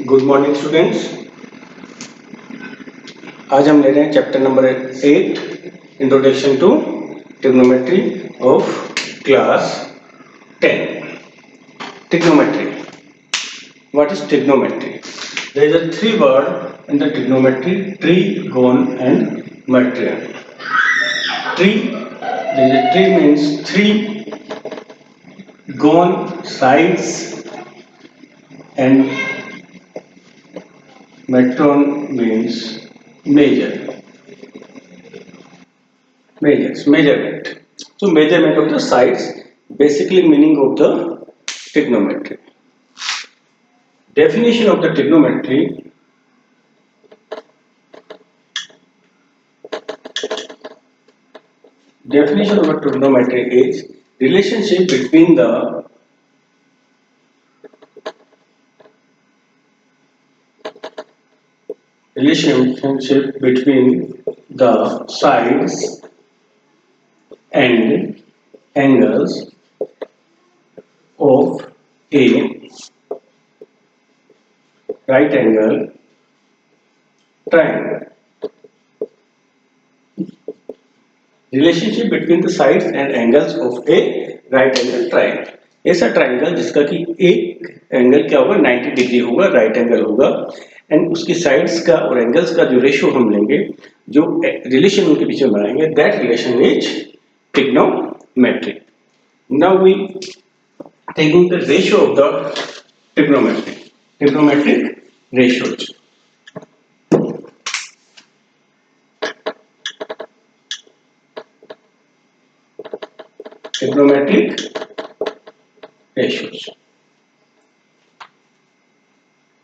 Good morning students. आज हम ले रहे हैं chapter number 8 introduction to trigonometry of class 10। Trigonometry, what is trigonometry? There is a three word in the trigonometry: trigon and metrion. Tree means three, gon sides, and metron means measurement. So measurement of the sides, basically meaning of the trigonometry. Definition of the trigonometry: definition of a trigonometry is relationship between the sides and angles of a right angle triangle. Relationship between the sides and angles of a right angle triangle. ऐसा triangle जिसका कि एक angle क्या होगा 90 degree होगा, right angle होगा, and उसकी sides का और एंगल्स का जो रेशियो हम लेंगे, जो रिलेशन उनके बीच में बनाएंगे, that relation is trigonometry. Now we taking the ratio of the trigonometric ratios. Trigonometric ratios.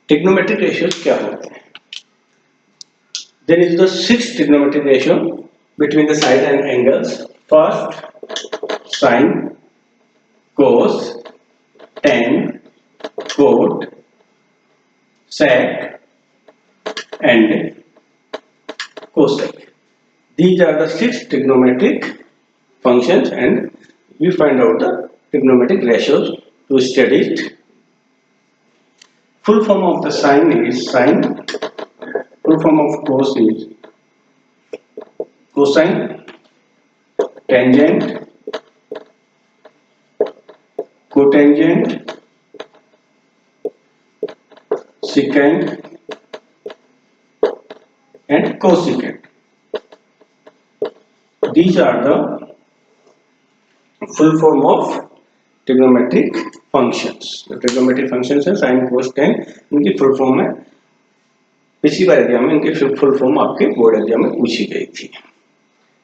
Trigonometric ratios क्या होते हैं? There is the 6 trigonometric ratio between the side and angles. First, sine, cos, tan, cot, sec, and cosec. These are the 6 trigonometric functions, and we find out the trigonometric ratios to study it. Full form of the sine is sine. Full form of cos is cosine. Tangent, cotangent, secant, and cosecant. These are the full form of trigonometric functions. The trigonometric functions है sin, cos, tan. इनकी full form है, पिछली बार exam में इनकी full form आपके board exam में पूछी गई थी.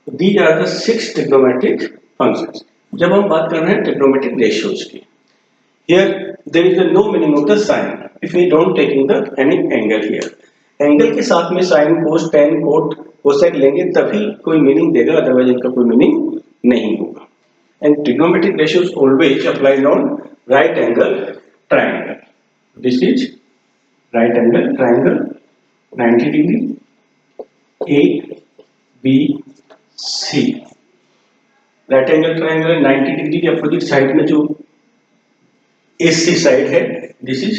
These are the 6 trigonometric functions. जब हम बात कर रहे हैं trigonometric ratios की, here there is no meaning of the sine if we don't taking the any angle here. Angle के साथ में sin, cos, tan, cot, cosec लेंगे तभी कोई मीनिंग देगा, अदरवाइज इनका कोई मीनिंग नहीं होगा. And trigonometric ratios always applied on right angle triangle. This is right angle triangle, 90 degree, A, B, C. Right angle triangle 90 degree के अपोजिट साइड में जो AC साइड है, this is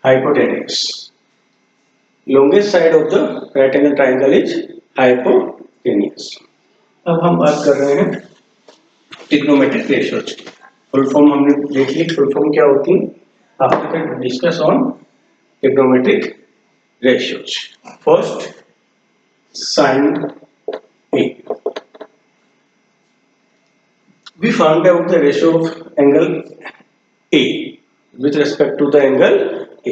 hypotenuse. Longest side of the right angle triangle is hypotenuse. अब हम बात कर रहे हैं ट्रिग्नोमेट्रिक रेशियोज की. फुल फॉर्म हमने देख ली, फुल फॉर्म क्या होती है. After that discuss on trigonometric ratios. First, sine A. We found out the ratio of angle A with respect to the angle A.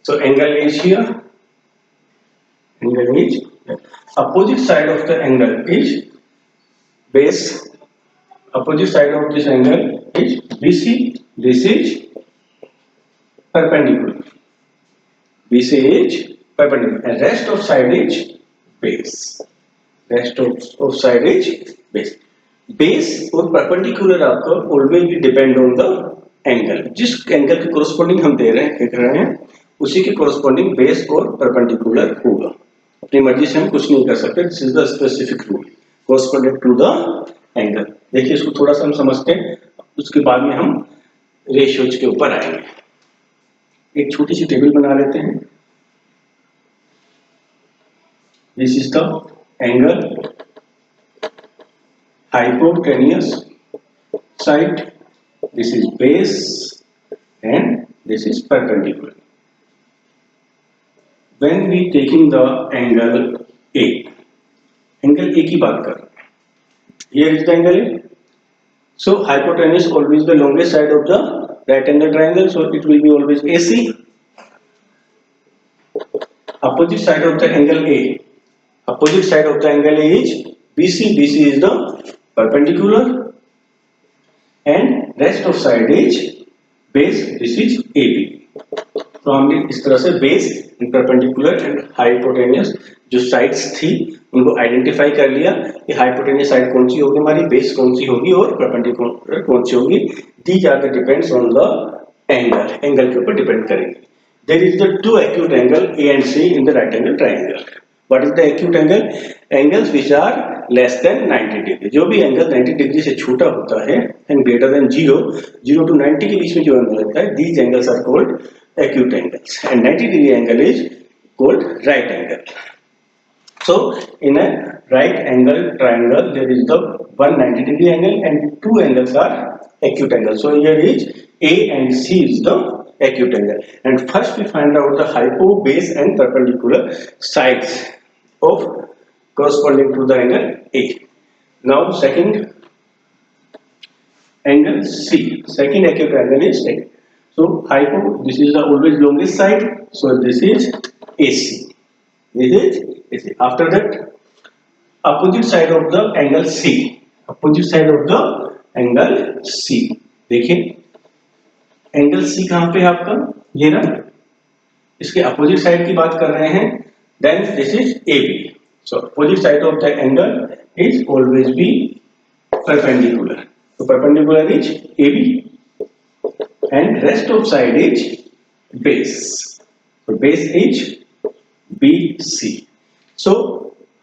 So angle is here, angle is here. Opposite side of the angle is base. Opposite side of this angle is BC. This is perpendicular. BC is perpendicular, and rest of side is base. Rest of side is base. Base और perpendicular आपका always भी depend on the angle. जिस angle के corresponding हम देख रहे हैं उसी के कोरस्पोंडिंग बेस और परपेंडिकुलर होगा. अपनी मर्जी से हम कुछ नहीं कर सकते. This is the specific rule corresponding to the angle. देखिए, इसको थोड़ा सा हम समझते हैं, उसके बाद में हम रेशियोज के ऊपर आएंगे. एक छोटी सी टेबल बना लेते हैं। This is the angle hypotenuse side, this is base and this is perpendicular. When we taking the angle A, angle A की बात कर, here is the angle A. So hypotenuse always the longest side of the right angle triangle, so it will be always AC. Opposite side of the angle A, opposite side of the angle A is BC. BC is the perpendicular and rest of side is base. This is AB. तो हमने इस तरह से base and perpendicular and hypotenuse जो sides थी उनको identify कर लिया कि हाइपोटेनियस साइड कौन सी होगी हमारी, बेस कौन सी होगी और परपेंडिकुलर कौन सी होगी। These are the depends on the angle, angle के ऊपर डिपेंड करेंगे। There is the two acute angle A and C in the right angle triangle. What is the acute angle? Angles which are less than 90 degree. जो भी angle 90 degree से छोटा होता है and greater than 0 to 90 के बीच में जो angle होता है, these angles are called acute angles and 90 degree angle is called right angle. So in a right angle triangle there is the 190 degree angle and two angles are acute angles. So here is A and C is the acute angle, and first we find out the hypo, base and perpendicular sides of corresponding to the angle A. Now second angle C, second acute angle is A. So hypo, this is the always longest side, so this is AC. This is AC. After that, opposite side of the angle C, opposite side of the angle C. देखिए angle C कहाँ पे है आपका, ये ना, इसके opposite side की बात कर रहे हैं। Then this is AB. So opposite side of the angle is always be perpendicular. So perpendicular is AB. And rest of side is base. So base is BC. So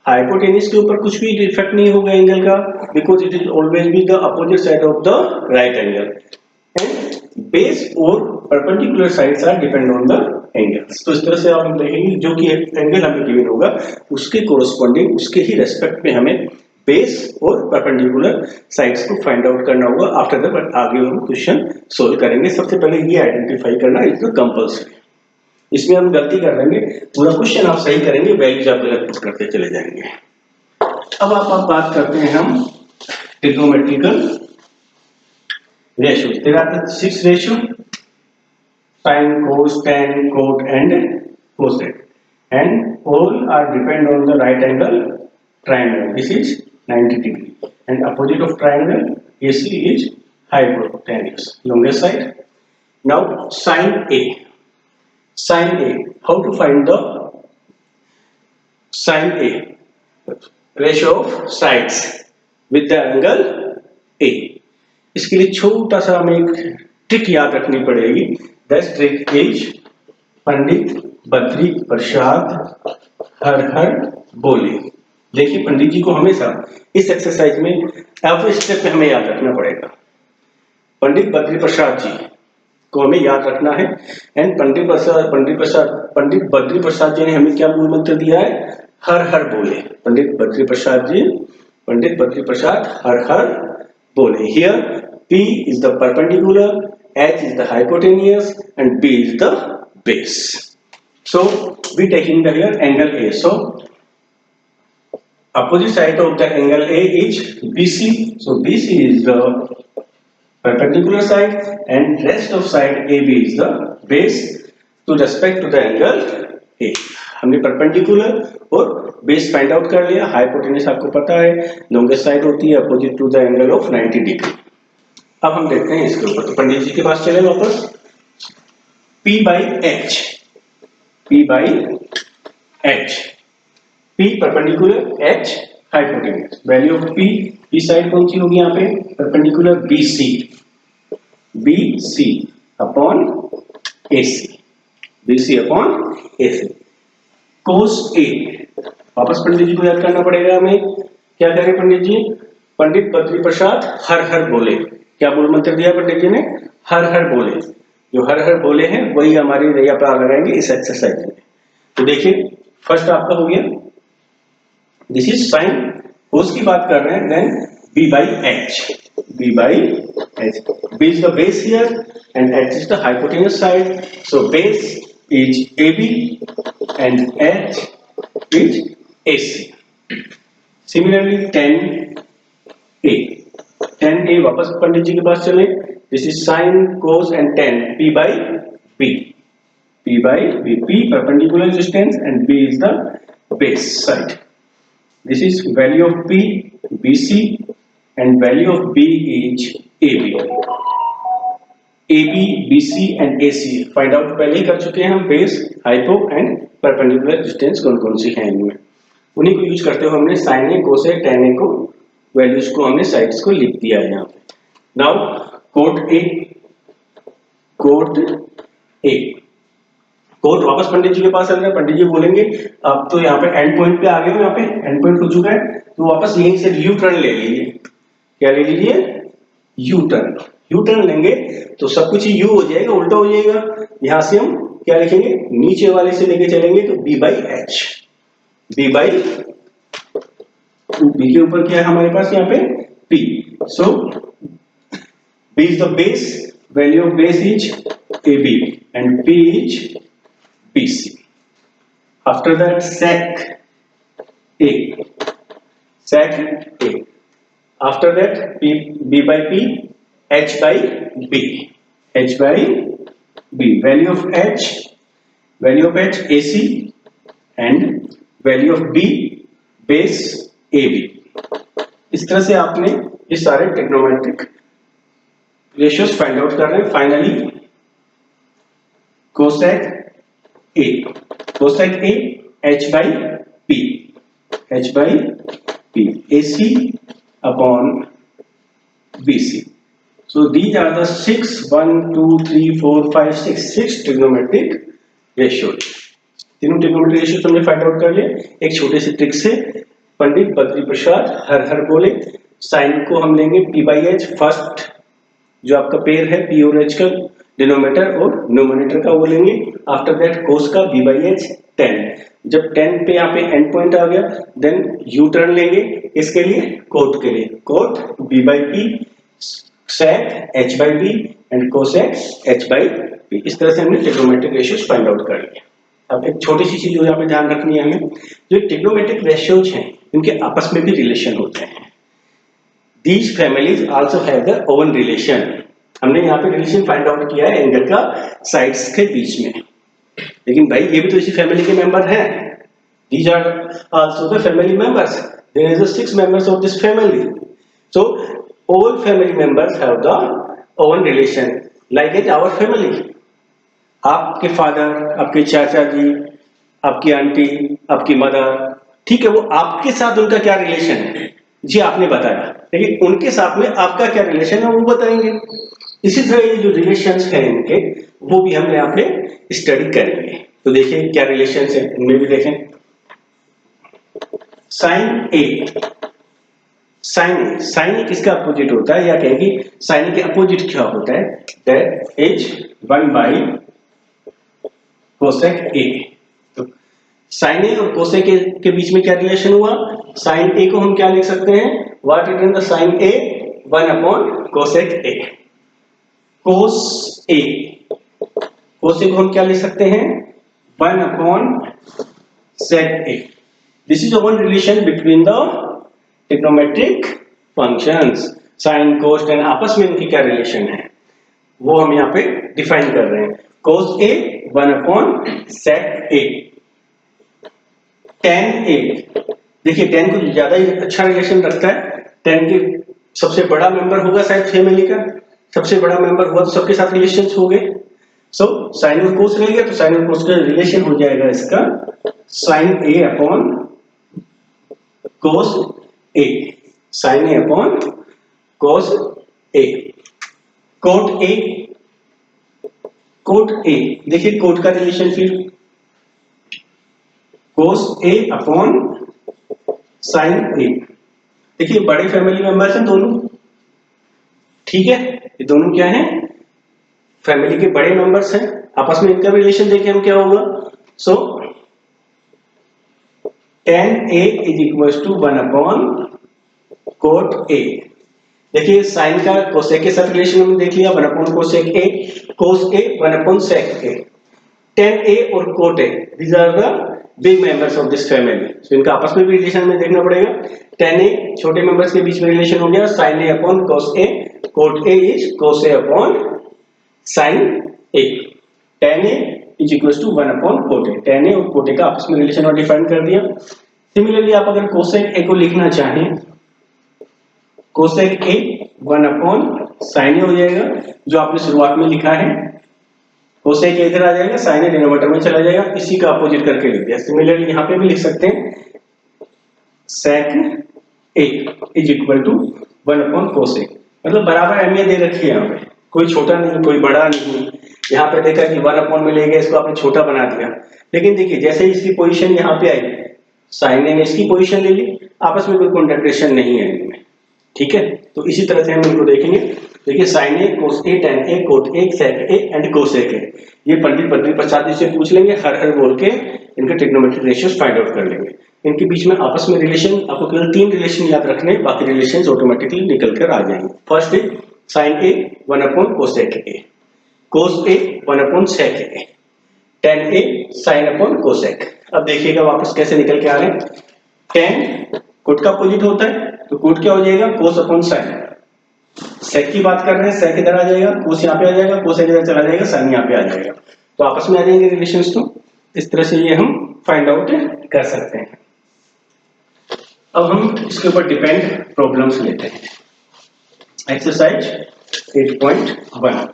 hypotenuse के ऊपर कुछ भी effect नहीं होगा angle का, because it is always be the opposite side of the right angle. And base और perpendicular sides are depend on the angles. तो इस तरह से आप देखेंगे जो कि एंगल हमें गिवन होगा उसके कोरस्पॉन्डिंग, उसके ही रेस्पेक्ट में हमें बेस और परपेंडिकुलर साइड्स को फाइंड आउट करना होगा। आफ्टर दैट आगे हम क्वेश्चन सोल्व करेंगे। सबसे पहले ये आइडेंटिफाई करना इज द कंपल्सरी। इसमें हम गलती कर देंगे, पूरा क्वेश्चन आप सही करेंगे, वैल्यूज आप गलत पुट करते चले जाएंगे। अब आप बात करते हैं हम trigonometrical ratio. There are 6 ratio, sine, cos, tan, cot and cosec, and all are depend on the right angle triangle. This is 90 degree and opposite of triangle AC is hypotenuse, longest side. Now sin A, sin A, how to find the sin A? Ratio of sides with the angle A. इसके लिए छोटा सा हमें एक trick याद रखनी पड़ेगी। That trick is Pandit Badri Prasad हर हर बोले। देखिए पंडित जी को हमेशा इस एक्सरसाइज में एवरी स्टेप पे हमें याद रखना पड़ेगा। पंडित बद्री प्रसाद जी को हमें याद रखना है एंड पंडित बद्री प्रसाद जी ने हमें क्या मूल मंत्र दिया है? हर हर बोले। पंडित बद्री प्रसाद जी, पंडित बद्री प्रसाद हर हर बोले। Here P is the perpendicular, H is the hypotenuse and B is the base. So we taking the here angle A. So opposite side of the angle A is BC. So BC is the perpendicular side and rest of side AB is the base to respect to the angle A. हमने perpendicular और base find out कर लिया। Hypotenuse आपको पता है longest side होती है opposite to the angle of 90 degree. अब हम देखते हैं इसके ऊपर, तो पंडित जी के पास चले वापस। P by H, P by H, P perpendicular, H hypotenuse. Value of P side कौन सी होगी यहाँ पे? Perpendicular BC, BC upon AC, BC upon AC। Cos A, वापस पंडित जी को याद करना पड़ेगा हमें। क्या करें पंडित जी? पंडित बद्री प्रसाद हर हर बोले। क्या मूल मंत्र दिया पंडित जी ने? हर हर बोले। जो हर हर बोले हैं वही हमारे नैया प्रार लगाएंगे इस एक्सरसाइज में। तो देखिए फर्स्ट आपका हो गया, दिस इज साइन कोस की बात कर रहे हैं, then b by h, b by h, b is the base here and h is the hypotenuse side, so base is AB and h is AC. Similarly tan A, tan A वापस पंडित जी के पास चले, this is sin cos and tan p by b, p by b, p perpendicular distance and b is the base side. This is value of P, BC and value of B is AB. AB, BC and AC find out पहले ही कर चुके हैं हम, base, hypo and perpendicular distance कौन कौन सी हैं इनमें, उन्हीं को यूज करते हुए हमने साइन ए, कोसेक, टेन ए को वैल्यूज को हमने साइड्स को लिख दिया है यहाँ पे। Now cot A, cot A, cot वापस पंडित जी के पास चल रहे हैं, पंडित जी बोलेंगे अब तो यहाँ पे एंड पॉइंट पे आ गए हो, यहाँ पे एंड पॉइंट हो चुका है, तो वापस यहीं से यू टर्न ले लीजिए। क्या ले लीजिए? U turn. यू टर्न लेंगे तो सब कुछ यू हो जाएगा, उल्टा हो जाएगा। यहां से हम क्या लिखेंगे, नीचे वाले से लेके चलेंगे तो B by H, B by B के ऊपर क्या है हमारे पास यहाँ पे P, so B is the base, value of base is A B and P is BC. After that sec A, sec A. After that B by P, H by B, H by B. Value of H AC and value of B base AB. इस तरह से आपने ये सारे trigonometric ratios find out कर रहे हैं। Finally cosec A, cosec A, H by P, H by P, AC upon BC. So these are the 6, 1, 2, 3, 4, 5, 6 trigonometric ratios. तीनों trigonometric ratios हमने फाइंड आउट कर लिए एक छोटे से ट्रिक से। पंडित बद्री प्रसाद हर हर बोले, साइन को हम लेंगे P by H, फर्स्ट जो आपका पेयर है P और H का, डिनोमिनेटर और न्यूमरेटर का वो लेंगे। आफ्टर दैट कोस का b by h 10, जब 10 पे यहाँ पे एंड पॉइंट आ गया देन यू टर्न लेंगे इसके लिए, कोट के लिए, cot b by p, sec h by b and cosec h by p। इस तरह से हमने ट्रिग्नोमेट्रिक रेशियोज फाइंड आउट कर लिए। अब एक छोटी सी चीज यहाँ पे ध्यान रखनी है हमें, जो ट्रिग्नोमेट्रिक रेशियोज हैं इनके आपस में भी रिलेशन होते हैं। These families also have their own relation. हमने यहाँ पे रिलेशन फाइंड आउट किया है एंगल का साइड्स के बीच में, लेकिन भाई ये भी तो इसी फैमिली के मेंबर हैं। These are also the family members. There is 6 members of this family. So all family members have the own relation, like in our family. आपके फादर, आपके चाचा जी, आपकी आंटी, आपकी मदर, ठीक है, वो आपके साथ उनका क्या रिलेशन है जी आपने बताया, लेकिन उनके साथ में आपका क्या रिलेशन है वो बताएंगे। इसी तरह ये जो रिलेशंस हैं इनके वो भी हम यहाँ पे स्टडी करेंगे। तो देखिए क्या रिलेशंस है इनमें भी देखें। साइन ए, साइन ए किसका अपोजिट होता है, या कहेंगे साइन ए के अपोजिट क्या होता है, दैट इज 1 बाई कोसेक ए। तो साइन ए और कोसेक ए के बीच में क्या रिलेशन हुआ, साइन ए को हम क्या लिख सकते हैं, what is the sine A, 1 upon cosec A. Cos A, cos A को हम क्या लिख सकते हैं, 1 upon sec A. This is one relation between the trigonometric functions. Sine cos tan आपस में इनकी क्या रिलेशन है वो हम यहाँ पे डिफाइन कर रहे हैं। कोस A 1 upon sec A. Ten ए, देखिए टेन को ज्यादा ही अच्छा रिलेशन रखता है, टेन के सबसे बड़ा मेंबर होगा शायद फैमिली का, सबसे बड़ा मेंबर हुआ तो सबके साथ रिलेशन हो गए। सो साइन और कोस रहेगा तो साइन और कोस का रिलेशन हो जाएगा इसका sine A upon cos A, sine A upon cos A. Cot A, cot A, देखिए कोट का रिलेशन फिर कोस ए अपॉन साइन ए। देखिए बड़े फैमिली मेंबर्स हैं दोनों, ठीक है, ये दोनों क्या हैं, फैमिली के बड़े मेंबर्स हैं, आपस में इनका भी रिलेशन देखें हम क्या होगा। So tan A is equal to 1 upon cot A। देखिए साइन का कोसेक के साथ रिलेशन हमने देख लिया, 1 upon cosec A, cos A 1 upon sec A। tan A और cot A these are the big members of this family, so इनका आपस में भी रिलेशन में देखना पड़ेगा। tan A छोटे मेंबर्स के बीच में रिलेशन हो गया sin A upon cos A, cot A is cos A upon sin A। tan A is equal to 1 upon cot A, tan A और कोट A का आपस में रिलेशन और डिफाइन कर दिया। सिमिलरली आप अगर कोसेक A को लिखना चाहें, cosec A 1 upon sin A हो जाएगा, जो आपने शुरुआत में लिखा है। कोसेक A इधर आ जाएगा, sin A डिनोमिनेटर में चला जाएगा, इसी का अपोजिट करके लिख दिया। सिमिलरली यहाँ पे भी लिख सकते हैं sec A is equal to 1 upon cosec, मतलब बराबर अहमियत दे रखी है यहाँ पे, कोई छोटा नहीं कोई बड़ा नहीं। यहाँ पे देखा कि 1 अपॉन में ले गए, इसको आपने छोटा बना दिया, लेकिन देखिए जैसे ही इसकी पोजीशन यहाँ पे आई, साइन ए ने इसकी पोजीशन ले ली, आपस में कोई कॉन्ट्रडिक्शन नहीं है इनमें, ठीक है। तो इसी तरह से हम इनको देखेंगे। देखिए sine A, cos A, tan A, cot A, sec A and cosec A, ये पंडित बद्री प्रसाद जी से पूछ लेंगे, हर बोल के इनके ट्रिग्नोमेट्रिक रेशियोज फाइंड आउट कर लेंगे। इनके बीच में आपस में रिलेशन, आपको केवल 3 रिलेशन याद रखने, बाकी रिलेशंस ऑटोमेटिकली निकल कर आ जाएंगे। First is sine A 1 upon cosec A, cos A 1 upon sec A, tan A sine upon cosec. अब देखिएगा वापस कैसे निकल के आ रहे हैं। tan कोट का अपोजिट होता है, तो कोट क्या हो जाएगा, कोस अपॉन साइन। सेक की बात कर रहे हैं, सेक इधर आ जाएगा, कोस यहाँ पे आ जाएगा, कोसेक इधर चला जाएगा, साइन यहाँ पे आ जाएगा, तो आपस में आ जाएंगे रिलेशंस। तो इस तरह से ये हम फाइंड आउट कर सकते हैं। अब हम इसके ऊपर डिपेंड प्रॉब्लम्स लेते हैं। एक्सरसाइज 8.1।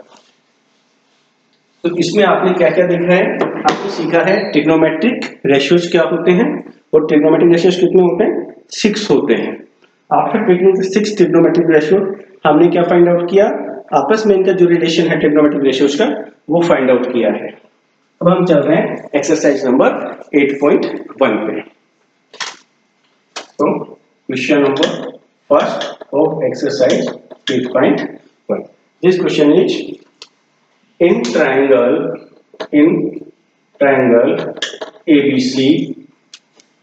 तो इसमें आपने क्या क्या देखा है, आपने सीखा है ट्रिग्नोमेट्रिक रेशियोज क्या होते हैं, और ट्रिग्नोमेट्रिक रेशियोज कितने होते हैं, 6 होते हैं। आफ्टर टेकिंग 6 ट्रिग्नोमेट्रिक रेशियो हमने क्या फाइंड आउट किया, आपस में इनका जो रिलेशन है ट्रिग्नोमेट्रिक रेशियोज का वो फाइंड आउट किया है। अब हम चल रहे हैं एक्सरसाइज नंबर 8.1 पे। तो question number first of exercise 8.1, this question is in triangle ABC,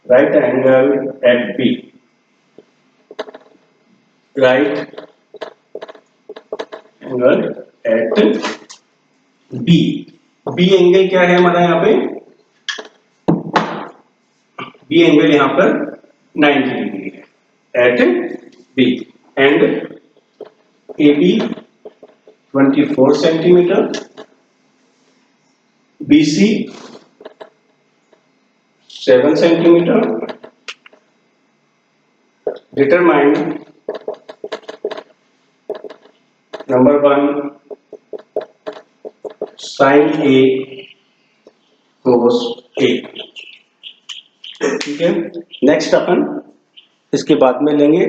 right angle at B, right angle at B। B angle क्या है हमारा यहाँ पे, B एंगल यहाँ पर 90 डिग्री है at B, and AB 24 centimetre, BC 7 centimetre. Determine number 1 sine A cos A, ठीक है। नेक्स्ट अपन इसके बाद में लेंगे